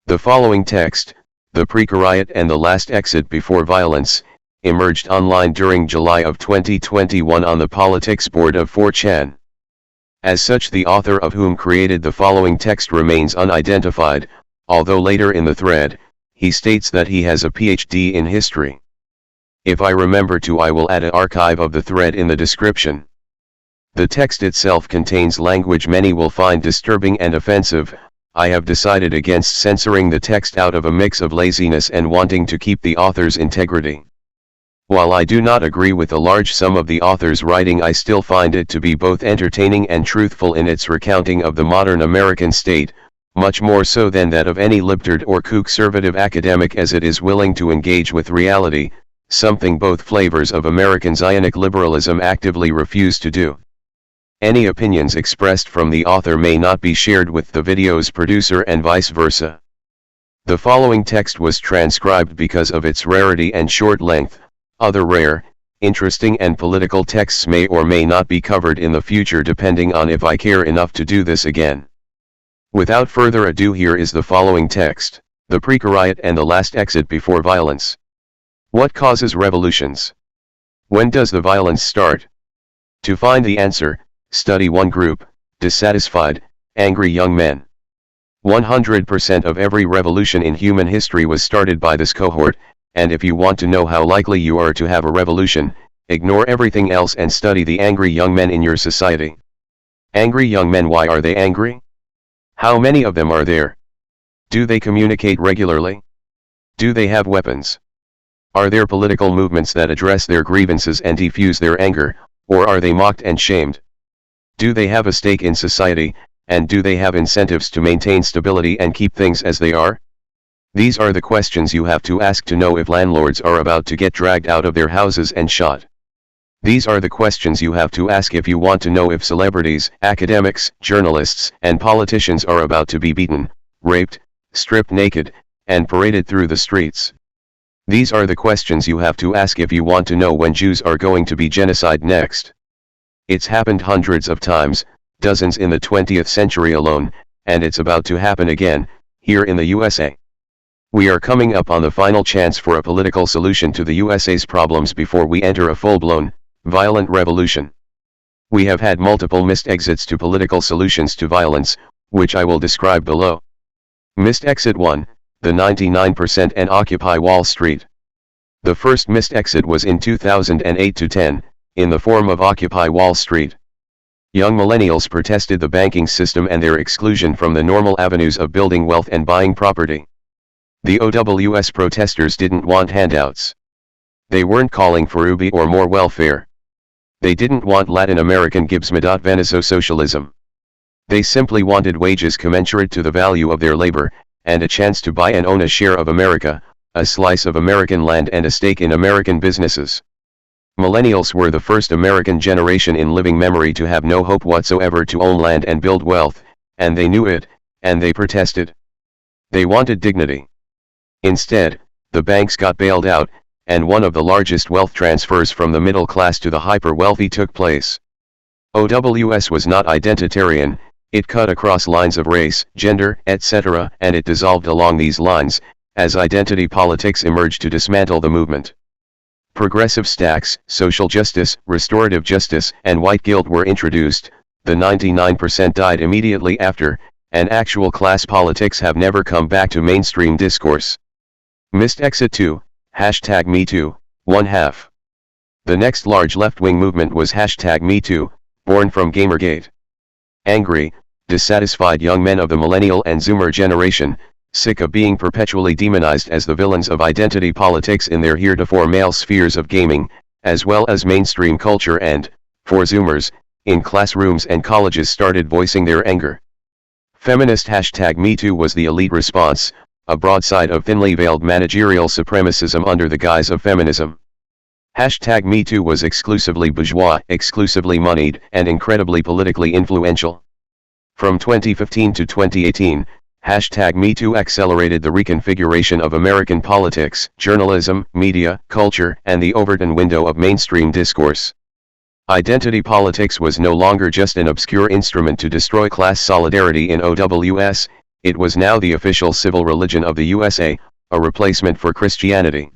The following text, The Precariat and the Last Exit Before Violence, emerged online during July of 2021 on the politics board of 4chan. As such, the author of whom created the following text remains unidentified, although later in the thread, he states that he has a PhD in history. If I remember to, I will add an archive of the thread in the description. The text itself contains language many will find disturbing and offensive. I have decided against censoring the text out of a mix of laziness and wanting to keep the author's integrity. While I do not agree with a large sum of the author's writing, I still find it to be both entertaining and truthful in its recounting of the modern American state, much more so than that of any libtard or conservative academic, as it is willing to engage with reality, something both flavors of American Zionic liberalism actively refuse to do. Any opinions expressed from the author may not be shared with the video's producer and vice versa. The following text was transcribed because of its rarity and short length. Other rare, interesting and political texts may or may not be covered in the future depending on if I care enough to do this again. Without further ado, here is the following text, The Precariat and the Last Exit Before Violence. What causes revolutions? When does the violence start? To find the answer, study one group, dissatisfied, angry young men. 100% of every revolution in human history was started by this cohort, and if you want to know how likely you are to have a revolution, ignore everything else and study the angry young men in your society. Angry young men, why are they angry? How many of them are there? Do they communicate regularly? Do they have weapons? Are there political movements that address their grievances and diffuse their anger, or are they mocked and shamed? Do they have a stake in society, and do they have incentives to maintain stability and keep things as they are? These are the questions you have to ask to know if landlords are about to get dragged out of their houses and shot. These are the questions you have to ask if you want to know if celebrities, academics, journalists, and politicians are about to be beaten, raped, stripped naked, and paraded through the streets. These are the questions you have to ask if you want to know when Jews are going to be genocided next. It's happened hundreds of times, dozens in the 20th century alone, and it's about to happen again, here in the USA. We are coming up on the final chance for a political solution to the USA's problems before we enter a full-blown, violent revolution. We have had multiple missed exits to political solutions to violence, which I will describe below. Missed exit 1, the 99% and Occupy Wall Street. The first missed exit was in 2008-10, in the form of Occupy Wall Street. Young millennials protested the banking system and their exclusion from the normal avenues of building wealth and buying property. The OWS protesters didn't want handouts. They weren't calling for UBI or more welfare. They didn't want Latin American Gibbs-Venezo socialism. They simply wanted wages commensurate to the value of their labor, and a chance to buy and own a share of America, a slice of American land and a stake in American businesses. Millennials were the first American generation in living memory to have no hope whatsoever to own land and build wealth, and they knew it, and they protested. They wanted dignity. Instead, the banks got bailed out, and one of the largest wealth transfers from the middle class to the hyper-wealthy took place. OWS was not identitarian, it cut across lines of race, gender, etc., and it dissolved along these lines, as identity politics emerged to dismantle the movement. Progressive stacks, social justice, restorative justice, and white guilt were introduced, the 99% died immediately after, and actual class politics have never come back to mainstream discourse. Missed exit 2, #MeToo, 1/2. The next large left-wing movement was #MeToo, born from Gamergate. Angry, dissatisfied young men of the millennial and Zoomer generation, sick of being perpetually demonized as the villains of identity politics in their heretofore male spheres of gaming, as well as mainstream culture and, for Zoomers, in classrooms and colleges, started voicing their anger. Feminist #MeToo was the elite response, a broadside of thinly veiled managerial supremacism under the guise of feminism. #MeToo was exclusively bourgeois, exclusively moneyed, and incredibly politically influential. From 2015 to 2018, #MeToo accelerated the reconfiguration of American politics, journalism, media, culture, and the Overton window of mainstream discourse. Identity politics was no longer just an obscure instrument to destroy class solidarity in OWS, It was now the official civil religion of the USA, a replacement for Christianity.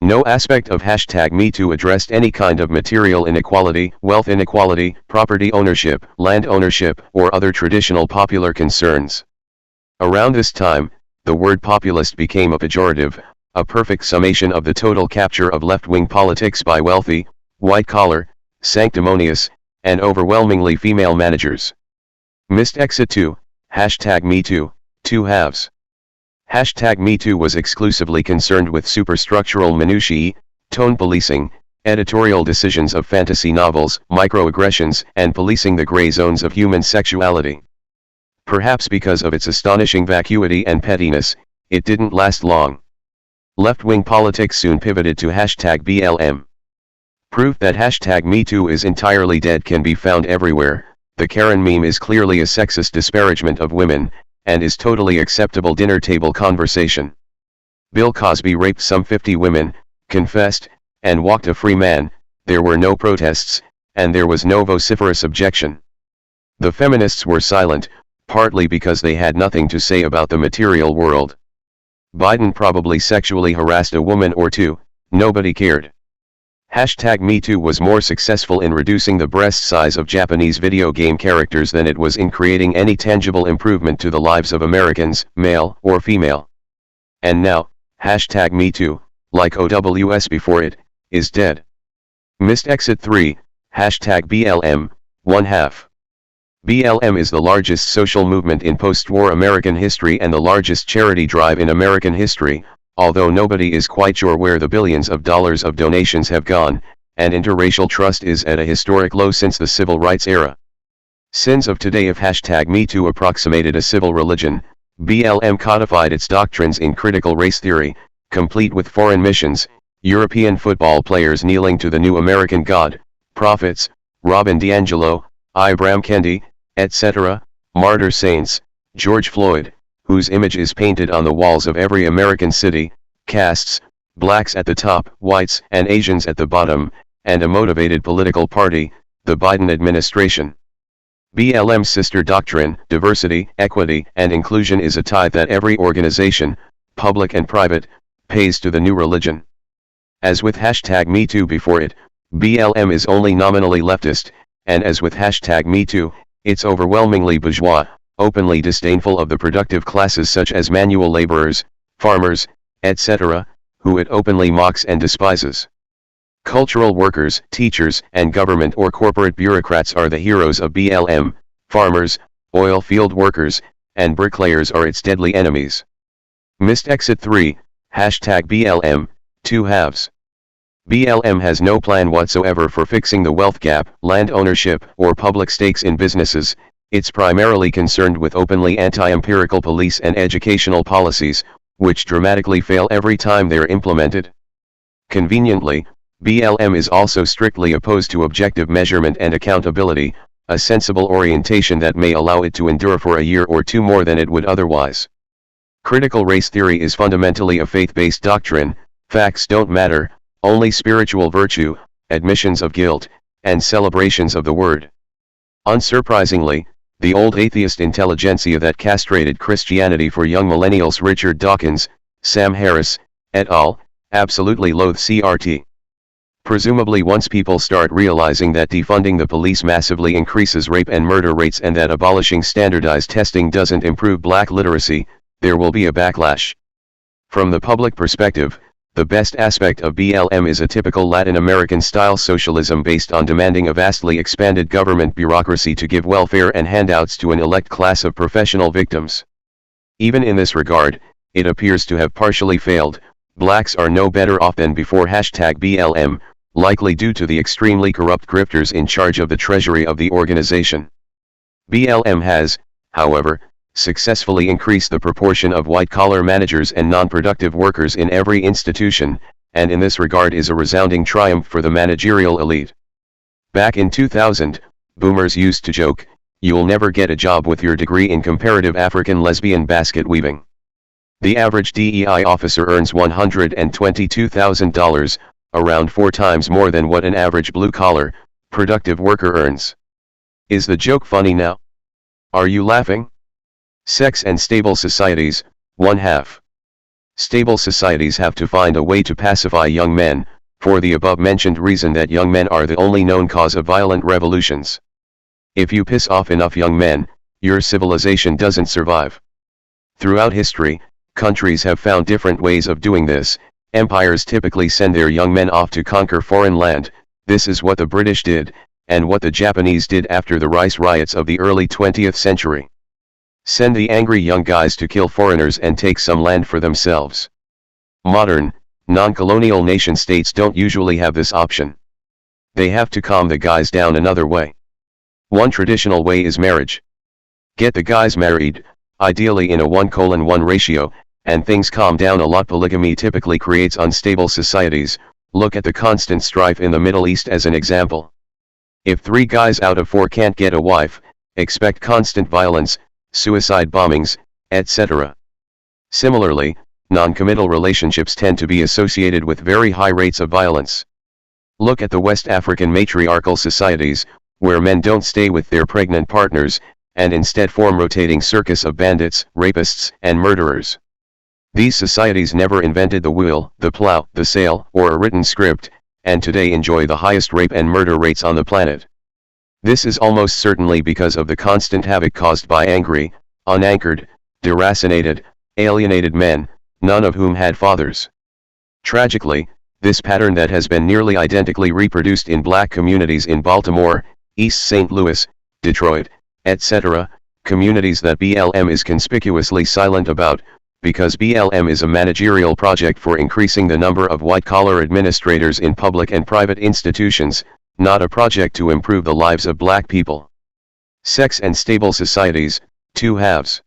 No aspect of #MeToo addressed any kind of material inequality, wealth inequality, property ownership, land ownership, or other traditional popular concerns. Around this time, the word populist became a pejorative, a perfect summation of the total capture of left-wing politics by wealthy, white-collar, sanctimonious, and overwhelmingly female managers. Missed exit 2, #MeToo, 2 halves. #MeToo was exclusively concerned with superstructural minutiae, tone policing, editorial decisions of fantasy novels, microaggressions, and policing the gray zones of human sexuality. Perhaps because of its astonishing vacuity and pettiness, it didn't last long. Left-wing politics soon pivoted to #BLM. Proof that #MeToo is entirely dead can be found everywhere. The Karen meme is clearly a sexist disparagement of women, and is totally acceptable dinner table conversation. Bill Cosby raped some 50 women, confessed, and walked a free man. There were no protests, and there was no vociferous objection. The feminists were silent, partly because they had nothing to say about the material world. Biden probably sexually harassed a woman or two, nobody cared. #MeToo was more successful in reducing the breast size of Japanese video game characters than it was in creating any tangible improvement to the lives of Americans, male or female. And now, #MeToo, like OWS before it, is dead. Missed exit 3, #BLM, 1 half. BLM is the largest social movement in post-war American history and the largest charity drive in American history, although nobody is quite sure where the billions of dollars of donations have gone, and interracial trust is at a historic low since the civil rights era. Sins of today. If #MeToo approximated a civil religion, BLM codified its doctrines in critical race theory, complete with foreign missions, European football players kneeling to the new American God, prophets, Robin DiAngelo, Ibram Kendi, etc., martyr saints, George Floyd, whose image is painted on the walls of every American city, castes, blacks at the top, whites and Asians at the bottom, and a motivated political party, the Biden administration. BLM's sister doctrine, diversity, equity, and inclusion is a tithe that every organization, public and private, pays to the new religion. As with #MeToo before it, BLM is only nominally leftist, and as with #MeToo, it's overwhelmingly bourgeois, openly disdainful of the productive classes such as manual laborers, farmers, etc., who it openly mocks and despises. Cultural workers, teachers, and government or corporate bureaucrats are the heroes of BLM, farmers, oil field workers, and bricklayers are its deadly enemies. Missed exit 3, #BLM, 2 halves. BLM has no plan whatsoever for fixing the wealth gap, land ownership, or public stakes in businesses. It's primarily concerned with openly anti-empirical police and educational policies, which dramatically fail every time they're implemented. Conveniently, BLM is also strictly opposed to objective measurement and accountability, a sensible orientation that may allow it to endure for a year or two more than it would otherwise. Critical race theory is fundamentally a faith-based doctrine. Facts don't matter, only spiritual virtue, admissions of guilt, and celebrations of the word. Unsurprisingly, the old atheist intelligentsia that castrated Christianity for young millennials Richard Dawkins, Sam Harris, et al., absolutely loathe CRT. Presumably once people start realizing that defunding the police massively increases rape and murder rates and that abolishing standardized testing doesn't improve black literacy, there will be a backlash. From the public perspective, the best aspect of BLM is a typical Latin American-style socialism based on demanding a vastly expanded government bureaucracy to give welfare and handouts to an elect class of professional victims. Even in this regard, it appears to have partially failed. Blacks are no better off than before #BLM, likely due to the extremely corrupt grifters in charge of the treasury of the organization. BLM has, however, successfully increased the proportion of white-collar managers and non-productive workers in every institution, and in this regard is a resounding triumph for the managerial elite. Back in 2000, boomers used to joke, "You'll never get a job with your degree in comparative African lesbian basket weaving." The average DEI officer earns $122,000, around 4 times more than what an average blue-collar, productive worker earns. Is the joke funny now? Are you laughing? Sex and stable societies, 1/2. Stable societies have to find a way to pacify young men, for the above-mentioned reason that young men are the only known cause of violent revolutions. If you piss off enough young men, your civilization doesn't survive. Throughout history, countries have found different ways of doing this. Empires typically send their young men off to conquer foreign land. This is what the British did, and what the Japanese did after the rice riots of the early 20th century. Send the angry young guys to kill foreigners and take some land for themselves. Modern, non-colonial nation-states don't usually have this option. They have to calm the guys down another way. One traditional way is marriage. Get the guys married, ideally in a 1:1 ratio, and things calm down a lot. Polygamy typically creates unstable societies. Look at the constant strife in the Middle East as an example. If 3 guys out of 4 can't get a wife, expect constant violence, suicide bombings, etc. Similarly, non-committal relationships tend to be associated with very high rates of violence. Look at the West African matriarchal societies, where men don't stay with their pregnant partners, and instead form rotating circus of bandits, rapists, and murderers. These societies never invented the wheel, the plow, the sail, or a written script, and today enjoy the highest rape and murder rates on the planet. This is almost certainly because of the constant havoc caused by angry, unanchored, deracinated, alienated men, none of whom had fathers. Tragically, this pattern that has been nearly identically reproduced in black communities in Baltimore, East St. Louis, Detroit, etc., communities that BLM is conspicuously silent about, because BLM is a managerial project for increasing the number of white-collar administrators in public and private institutions, not a project to improve the lives of black people. Sex and stable societies, 2/2.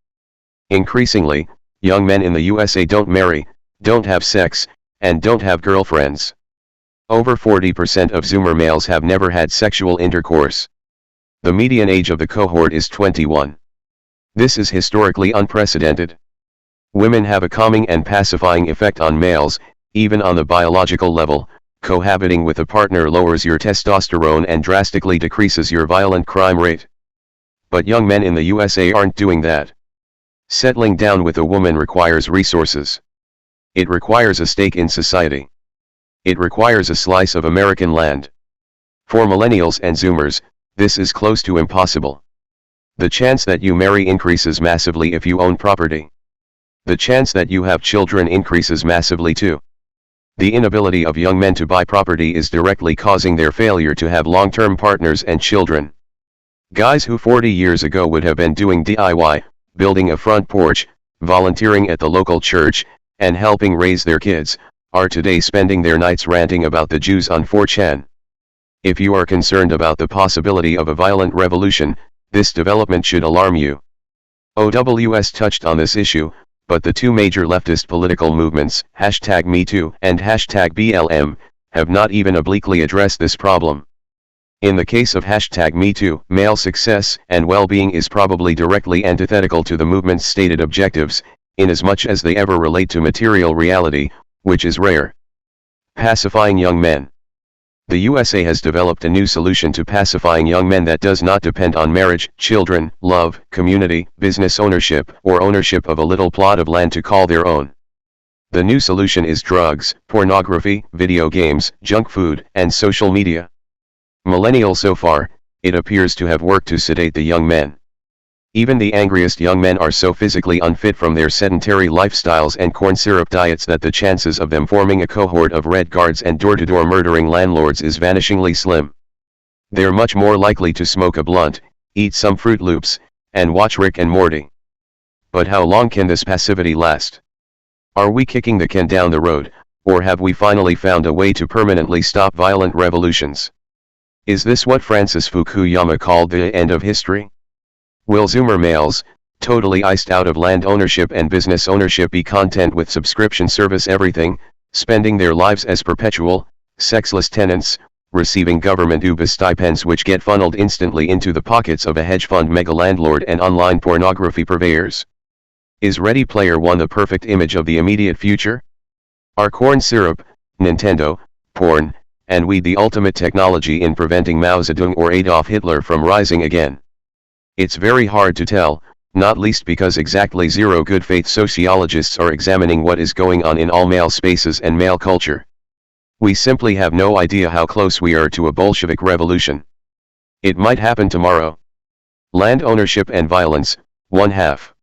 Increasingly, young men in the USA don't marry, don't have sex, and don't have girlfriends. Over 40% of Zoomer males have never had sexual intercourse. The median age of the cohort is 21. This is historically unprecedented. Women have a calming and pacifying effect on males, even on the biological level. Cohabiting with a partner lowers your testosterone and drastically decreases your violent crime rate. But young men in the USA aren't doing that. Settling down with a woman requires resources. It requires a stake in society. It requires a slice of American land. For millennials and Zoomers, this is close to impossible. The chance that you marry increases massively if you own property. The chance that you have children increases massively too. The inability of young men to buy property is directly causing their failure to have long-term partners and children. Guys who 40 years ago would have been doing DIY, building a front porch, volunteering at the local church, and helping raise their kids, are today spending their nights ranting about the Jews on 4chan. If you are concerned about the possibility of a violent revolution, this development should alarm you. OWS touched on this issue, but the two major leftist political movements, #MeToo and #BLM, have not even obliquely addressed this problem. In the case of #MeToo, male success and well-being is probably directly antithetical to the movement's stated objectives, inasmuch as they ever relate to material reality, which is rare. Pacifying young men. The USA has developed a new solution to pacifying young men that does not depend on marriage, children, love, community, business ownership, or ownership of a little plot of land to call their own. The new solution is drugs, pornography, video games, junk food, and social media. Millennial so far, it appears to have worked to sedate the young men. Even the angriest young men are so physically unfit from their sedentary lifestyles and corn syrup diets that the chances of them forming a cohort of red guards and door-to-door murdering landlords is vanishingly slim. They're much more likely to smoke a blunt, eat some Fruit Loops, and watch Rick and Morty. But how long can this passivity last? Are we kicking the can down the road, or have we finally found a way to permanently stop violent revolutions? Is this what Francis Fukuyama called the end of history? Will Zoomer males, totally iced out of land ownership and business ownership, be content with subscription service everything, spending their lives as perpetual, sexless tenants, receiving government UBA stipends which get funneled instantly into the pockets of a hedge fund mega landlord and online pornography purveyors? Is Ready Player One the perfect image of the immediate future? Are corn syrup, Nintendo, porn, and weed the ultimate technology in preventing Mao Zedong or Adolf Hitler from rising again? It's very hard to tell, not least because exactly zero good faith sociologists are examining what is going on in all male spaces and male culture. We simply have no idea how close we are to a Bolshevik revolution. It might happen tomorrow. Land ownership and violence, 1/2.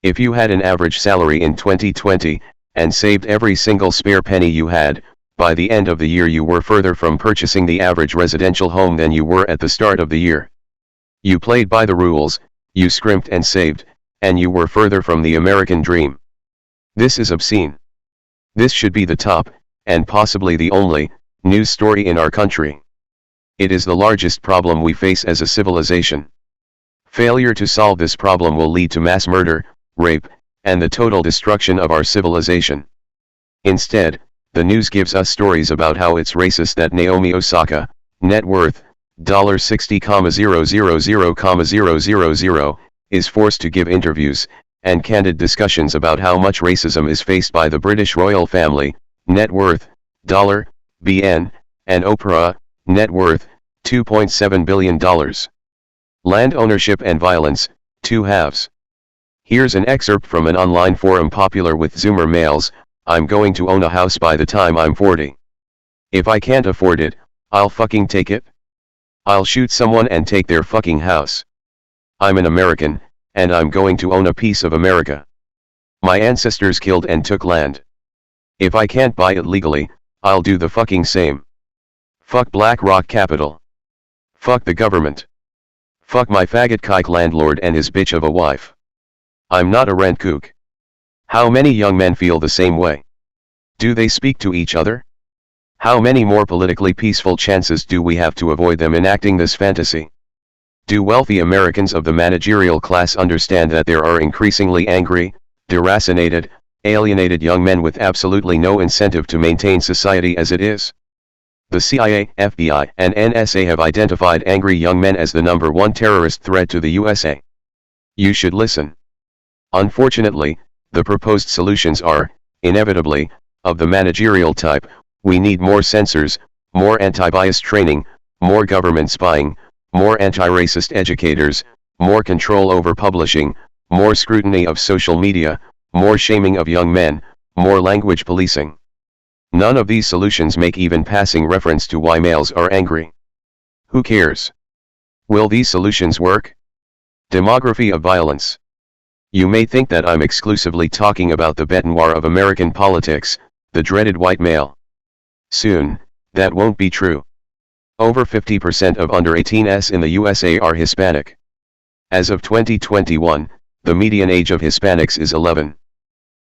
If you had an average salary in 2020, and saved every single spare penny you had, by the end of the year you were further from purchasing the average residential home than you were at the start of the year. You played by the rules, you scrimped and saved, and you were further from the American dream. This is obscene. This should be the top, and possibly the only, news story in our country. It is the largest problem we face as a civilization. Failure to solve this problem will lead to mass murder, rape, and the total destruction of our civilization. Instead, the news gives us stories about how it's racist that Naomi Osaka, net worth, $60,000,000, is forced to give interviews, and candid discussions about how much racism is faced by the British royal family, net worth, $BN, and Oprah, net worth, $2.7 billion. Land ownership and violence, 2/2. Here's an excerpt from an online forum popular with Zoomer males: I'm going to own a house by the time I'm 40. If I can't afford it, I'll fucking take it. I'll shoot someone and take their fucking house. I'm an American, and I'm going to own a piece of America. My ancestors killed and took land. If I can't buy it legally, I'll do the fucking same. Fuck Black Rock Capital. Fuck the government. Fuck my faggot kike landlord and his bitch of a wife. I'm not a rent kook. How many young men feel the same way? Do they speak to each other? How many more politically peaceful chances do we have to avoid them enacting this fantasy? Do wealthy Americans of the managerial class understand that there are increasingly angry, deracinated, alienated young men with absolutely no incentive to maintain society as it is? The CIA, FBI, and NSA have identified angry young men as the #1 terrorist threat to the USA. You should listen. Unfortunately, the proposed solutions are, inevitably, of the managerial type: we need more censors, more anti-bias training, more government spying, more anti-racist educators, more control over publishing, more scrutiny of social media, more shaming of young men, more language policing. None of these solutions make even passing reference to why males are angry. Who cares? Will these solutions work? Demography of violence. You may think that I'm exclusively talking about the bête noire of American politics, the dreaded white male. Soon, that won't be true. Over 50% of under 18s in the USA are Hispanic. As of 2021, the median age of Hispanics is 11.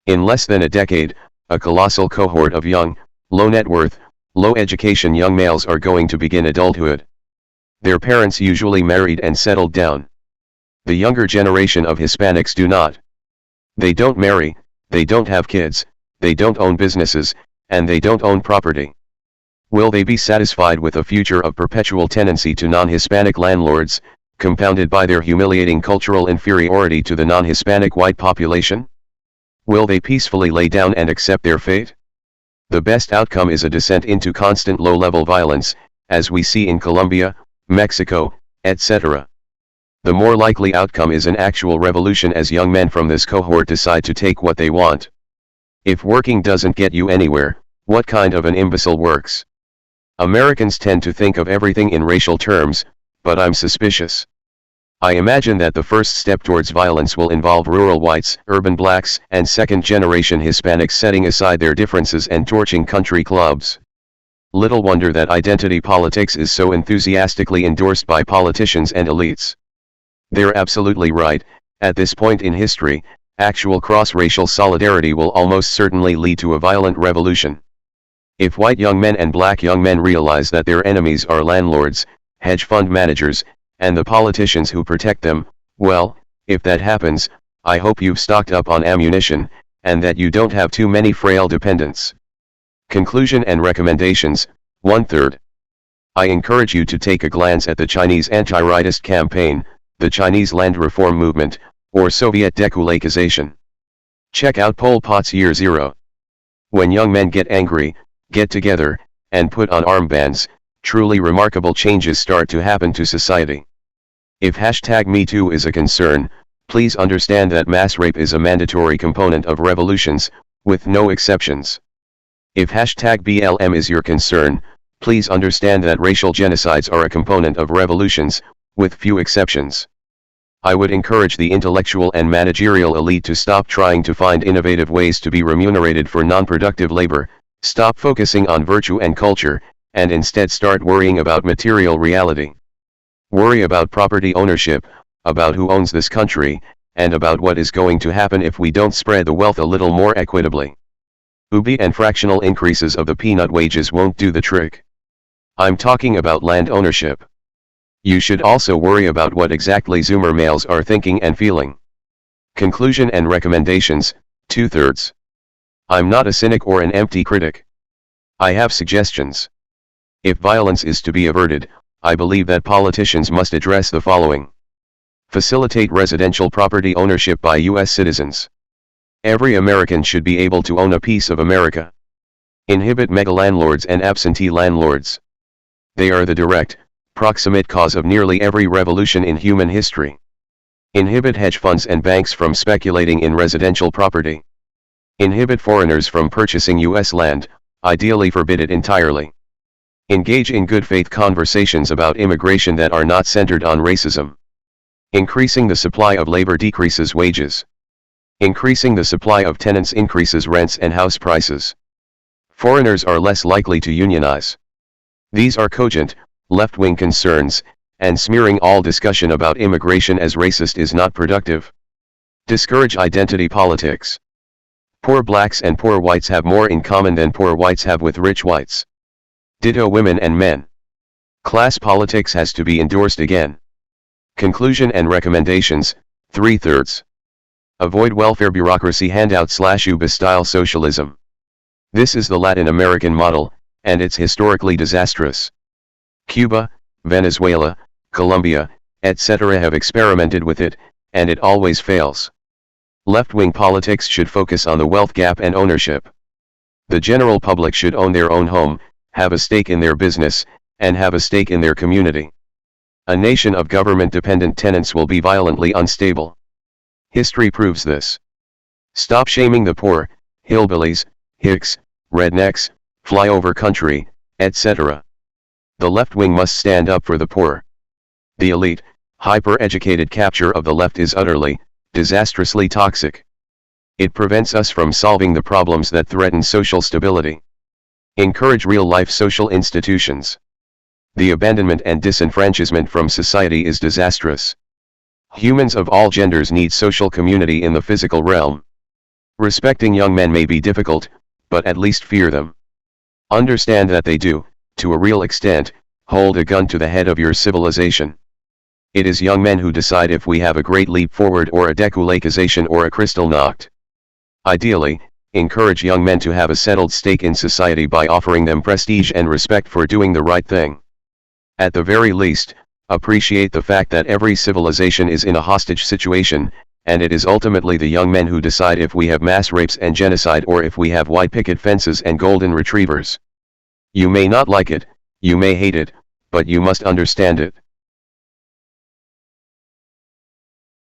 In less than a decade, a colossal cohort of young, low net worth, low education young males are going to begin adulthood. Their parents usually married and settled down. The younger generation of Hispanics do not. They don't marry, they don't have kids, they don't own businesses, and they don't own property. Will they be satisfied with a future of perpetual tenancy to non-Hispanic landlords, compounded by their humiliating cultural inferiority to the non-Hispanic white population? Will they peacefully lay down and accept their fate? The best outcome is a descent into constant low-level violence, as we see in Colombia, Mexico, etc. The more likely outcome is an actual revolution as young men from this cohort decide to take what they want. If working doesn't get you anywhere, what kind of an imbecile works? Americans tend to think of everything in racial terms, but I'm suspicious. I imagine that the first step towards violence will involve rural whites, urban blacks, and second-generation Hispanics setting aside their differences and torching country clubs. Little wonder that identity politics is so enthusiastically endorsed by politicians and elites. They're absolutely right. At this point in history, actual cross-racial solidarity will almost certainly lead to a violent revolution. If white young men and black young men realize that their enemies are landlords, hedge fund managers, and the politicians who protect them, well, if that happens, I hope you've stocked up on ammunition, and that you don't have too many frail dependents. Conclusion and recommendations, 1/3. I encourage you to take a glance at the Chinese anti-rightist campaign, the Chinese land reform movement, or Soviet dekulakization. Check out Pol Pot's Year Zero. When young men get angry, get together, and put on armbands, truly remarkable changes start to happen to society. If #MeToo is a concern, Please understand that mass rape is a mandatory component of revolutions, with no exceptions. If #BLM is your concern, please understand that racial genocides are a component of revolutions, with few exceptions. I would encourage the intellectual and managerial elite to stop trying to find innovative ways to be remunerated for non-productive labor, stop focusing on virtue and culture, and instead start worrying about material reality. Worry about property ownership, about who owns this country, and about what is going to happen if we don't spread the wealth a little more equitably. UBI and fractional increases of the peanut wages won't do the trick. I'm talking about land ownership. You should also worry about what exactly Zoomer males are thinking and feeling. Conclusion and recommendations, 2/3. I'm not a cynic or an empty critic. I have suggestions. If violence is to be averted, I believe that politicians must address the following. Facilitate residential property ownership by U.S. citizens. Every American should be able to own a piece of America. Inhibit mega-landlords and absentee landlords. They are the direct, proximate cause of nearly every revolution in human history. Inhibit hedge funds and banks from speculating in residential property. Inhibit foreigners from purchasing U.S. land, ideally forbid it entirely. Engage in good faith conversations about immigration that are not centered on racism. Increasing the supply of labor decreases wages. Increasing the supply of tenants increases rents and house prices. Foreigners are less likely to unionize. These are cogent, left-wing concerns, and smearing all discussion about immigration as racist is not productive. Discourage identity politics. Poor blacks and poor whites have more in common than poor whites have with rich whites. Ditto women and men. Class politics has to be endorsed again. Conclusion and recommendations, 3/3. Avoid welfare bureaucracy handout/UBI-style socialism. This is the Latin American model, and it's historically disastrous. Cuba, Venezuela, Colombia, etc. have experimented with it, and it always fails. Left-wing politics should focus on the wealth gap and ownership. The general public should own their own home, have a stake in their business, and have a stake in their community. A nation of government-dependent tenants will be violently unstable. History proves this. Stop shaming the poor, hillbillies, hicks, rednecks, flyover country, etc. The left wing must stand up for the poor. The elite, hyper-educated capture of the left is utterly, disastrously toxic. It prevents us from solving the problems that threaten social stability. Encourage real-life social institutions. The abandonment and disenfranchisement from society is disastrous. Humans of all genders need social community in the physical realm. Respecting young men may be difficult, but at least fear them. Understand that they do, to a real extent, hold a gun to the head of your civilization. It is young men who decide if we have a great leap forward or a deculacization or a crystal knocked. Ideally, encourage young men to have a settled stake in society by offering them prestige and respect for doing the right thing. At the very least, appreciate the fact that every civilization is in a hostage situation, and it is ultimately the young men who decide if we have mass rapes and genocide or if we have white picket fences and golden retrievers. You may not like it, you may hate it, but you must understand it.